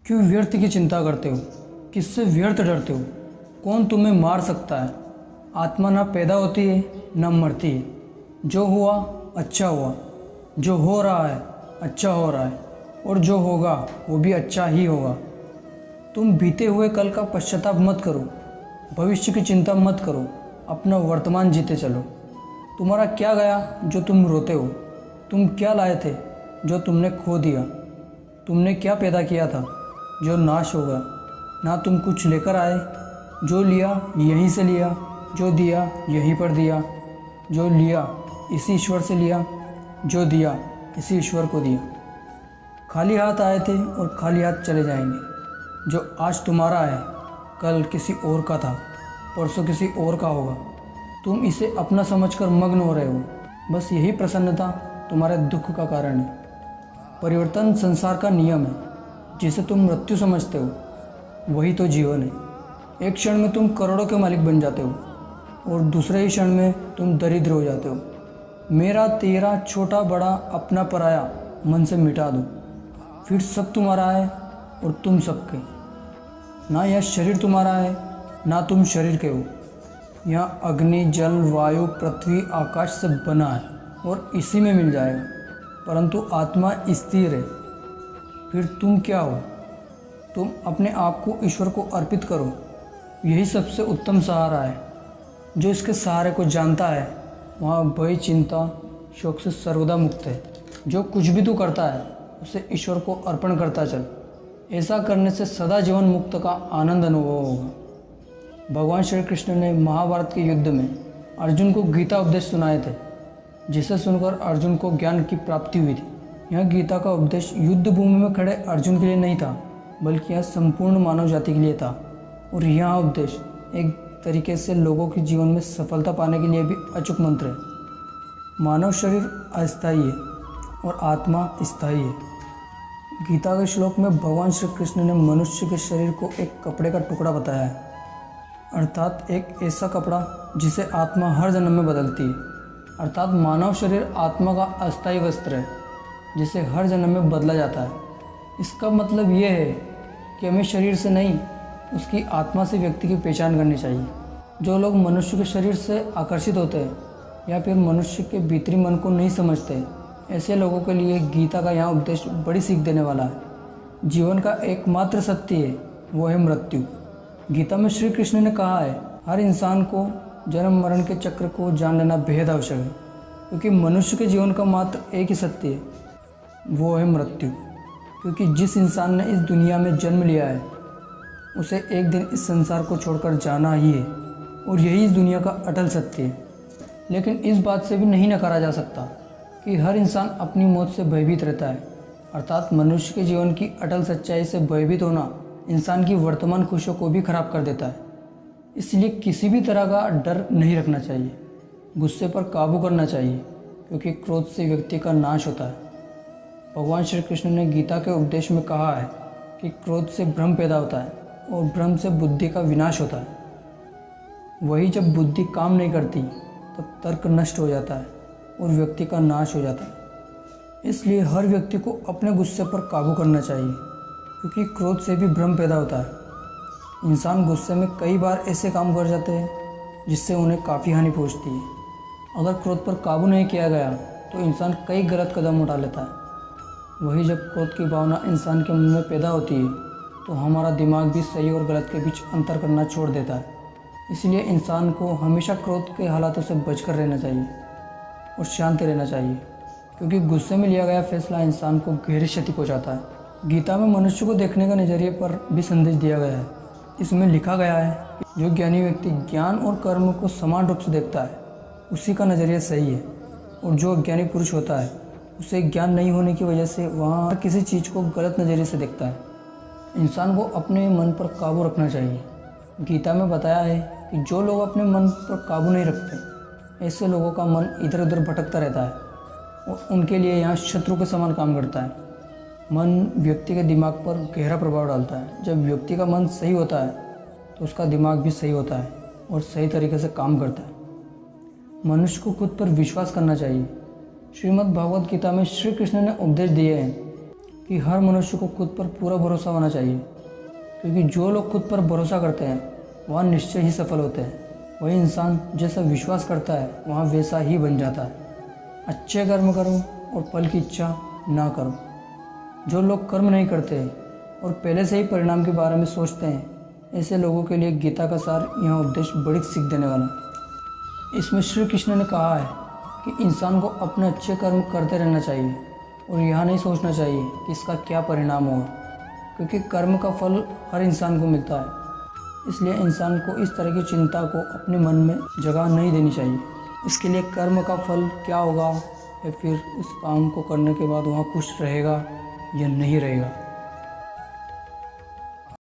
क्यों व्यर्थ की चिंता करते हो? किससे व्यर्थ डरते हो? कौन तुम्हें मार सकता है? आत्मा ना पैदा होती है ना मरती है। जो हुआ अच्छा हुआ, जो हो रहा है अच्छा हो रहा है, और जो होगा वो भी अच्छा ही होगा। तुम बीते हुए कल का पश्चाताप मत करो, भविष्य की चिंता मत करो, अपना वर्तमान जीते चलो। तुम्हारा क्या गया जो तुम रोते हो? तुम क्या लाए थे जो तुमने खो दिया? तुमने क्या पैदा किया था जो नाश होगा? ना तुम कुछ लेकर आए, जो लिया यहीं से लिया, जो दिया यहीं पर दिया, जो लिया इसी ईश्वर से लिया, जो दिया इसी ईश्वर को दिया। खाली हाथ आए थे और खाली हाथ चले जाएंगे। जो आज तुम्हारा है कल किसी और का था, परसों किसी और का होगा। तुम इसे अपना समझकर मग्न हो रहे हो। बस यही प्रसन्नता तुम्हारे दुख का कारण है। परिवर्तन संसार का नियम है। जिसे तुम मृत्यु समझते हो वही तो जीवन है। एक क्षण में तुम करोड़ों के मालिक बन जाते हो और दूसरे ही क्षण में तुम दरिद्र हो जाते हो। मेरा तेरा छोटा बड़ा अपना पराया मन से मिटा दो, फिर सब तुम्हारा है और तुम सबके। ना यह शरीर तुम्हारा है ना तुम शरीर के हो। यह अग्नि जल वायु पृथ्वी आकाश से बना है और इसी में मिल जाएगा, परंतु आत्मा स्थिर है। फिर तुम क्या हो? तुम अपने आप को ईश्वर को अर्पित करो। यही सबसे उत्तम सहारा है। जो इसके सहारे को जानता है वहाँ भय चिंता शोक से सर्वदा मुक्त है। जो कुछ भी तू करता है उसे ईश्वर को अर्पण करता चल। ऐसा करने से सदा जीवन मुक्त का आनंद अनुभव होगा। भगवान श्री कृष्ण ने महाभारत के युद्ध में अर्जुन को गीता उपदेश सुनाए थे, जिसे सुनकर अर्जुन को ज्ञान की प्राप्ति हुई थी। यह गीता का उपदेश युद्ध भूमि में खड़े अर्जुन के लिए नहीं था, बल्कि यह संपूर्ण मानव जाति के लिए था। और यह उपदेश एक तरीके से लोगों के जीवन में सफलता पाने के लिए भी अचूक मंत्र है। मानव शरीर अस्थायी है और आत्मा स्थायी है। गीता के श्लोक में भगवान श्री कृष्ण ने मनुष्य के शरीर को एक कपड़े का टुकड़ा बताया है, अर्थात एक ऐसा कपड़ा जिसे आत्मा हर जन्म में बदलती है। अर्थात मानव शरीर आत्मा का अस्थायी वस्त्र है जिसे हर जन्म में बदला जाता है। इसका मतलब यह है कि हमें शरीर से नहीं, उसकी आत्मा से व्यक्ति की पहचान करनी चाहिए। जो लोग मनुष्य के शरीर से आकर्षित होते हैं या फिर मनुष्य के भीतरी मन को नहीं समझते, ऐसे लोगों के लिए गीता का यहाँ उपदेश बड़ी सीख देने वाला है। जीवन का एकमात्र सत्य है, वो है मृत्यु। गीता में श्री कृष्ण ने कहा है, हर इंसान को जन्म मरण के चक्र को जान लेना बेहद आवश्यक है, क्योंकि मनुष्य के जीवन का मात्र एक ही सत्य है, वो है मृत्यु। क्योंकि जिस इंसान ने इस दुनिया में जन्म लिया है उसे एक दिन इस संसार को छोड़कर जाना ही है, और यही इस दुनिया का अटल सत्य है। लेकिन इस बात से भी नहीं नकारा जा सकता कि हर इंसान अपनी मौत से भयभीत रहता है। अर्थात मनुष्य के जीवन की अटल सच्चाई से भयभीत होना इंसान की वर्तमान खुशियों को भी खराब कर देता है। इसलिए किसी भी तरह का डर नहीं रखना चाहिए। गुस्से पर काबू करना चाहिए, क्योंकि क्रोध से व्यक्ति का नाश होता है। भगवान श्री कृष्ण ने गीता के उपदेश में कहा है कि क्रोध से भ्रम पैदा होता है और भ्रम से बुद्धि का विनाश होता है। वही जब बुद्धि काम नहीं करती तब तर्क नष्ट हो जाता है और व्यक्ति का नाश हो जाता है। इसलिए हर व्यक्ति को अपने गुस्से पर काबू करना चाहिए, क्योंकि क्रोध से भी भ्रम पैदा होता है। इंसान गुस्से में कई बार ऐसे काम कर जाते हैं जिससे उन्हें काफ़ी हानि पहुंचती है। अगर क्रोध पर काबू नहीं किया गया तो इंसान कई गलत कदम उठा लेता है। वही जब क्रोध की भावना इंसान के मन में पैदा होती है तो हमारा दिमाग भी सही और गलत के बीच अंतर करना छोड़ देता है। इसलिए इंसान को हमेशा क्रोध के हालातों से बचकर रहना चाहिए और शांत रहना चाहिए, क्योंकि गुस्से में लिया गया फैसला इंसान को गहरी क्षति पहुंचाता है। गीता में मनुष्य को देखने का नज़रिए पर भी संदेश दिया गया है। इसमें लिखा गया है कि जो ज्ञानी व्यक्ति ज्ञान और कर्म को समान रूप से देखता है उसी का नज़रिया सही है, और जो अज्ञानी पुरुष होता है उसे ज्ञान नहीं होने की वजह से वहाँ किसी चीज़ को गलत नज़रिए से देखता है। इंसान को अपने मन पर काबू रखना चाहिए। गीता में बताया है कि जो लोग अपने मन पर काबू नहीं रखते, ऐसे लोगों का मन इधर उधर भटकता रहता है और उनके लिए यहाँ शत्रु के समान काम करता है। मन व्यक्ति के दिमाग पर गहरा प्रभाव डालता है। जब व्यक्ति का मन सही होता है तो उसका दिमाग भी सही होता है और सही तरीके से काम करता है। मनुष्य को खुद पर विश्वास करना चाहिए। श्रीमद् भागवत गीता में श्री कृष्ण ने उपदेश दिए हैं कि हर मनुष्य को खुद पर पूरा भरोसा होना चाहिए, क्योंकि जो लोग खुद पर भरोसा करते हैं वह निश्चय ही सफल होते हैं। वही इंसान जैसा विश्वास करता है वहाँ वैसा ही बन जाता है। अच्छे कर्म करो और फल की इच्छा ना करो। जो लोग कर्म नहीं करते और पहले से ही परिणाम के बारे में सोचते हैं, ऐसे लोगों के लिए गीता का सार यहाँ उपदेश बड़ी सीख देने वाला है। इसमें श्री कृष्ण ने कहा है कि इंसान को अपने अच्छे कर्म करते रहना चाहिए और यह नहीं सोचना चाहिए कि इसका क्या परिणाम होगा, क्योंकि कर्म का फल हर इंसान को मिलता है। इसलिए इंसान को इस तरह की चिंता को अपने मन में जगह नहीं देनी चाहिए। इसके लिए कर्म का फल क्या होगा या फिर उस काम को करने के बाद वहाँ खुश रहेगा या नहीं रहेगा,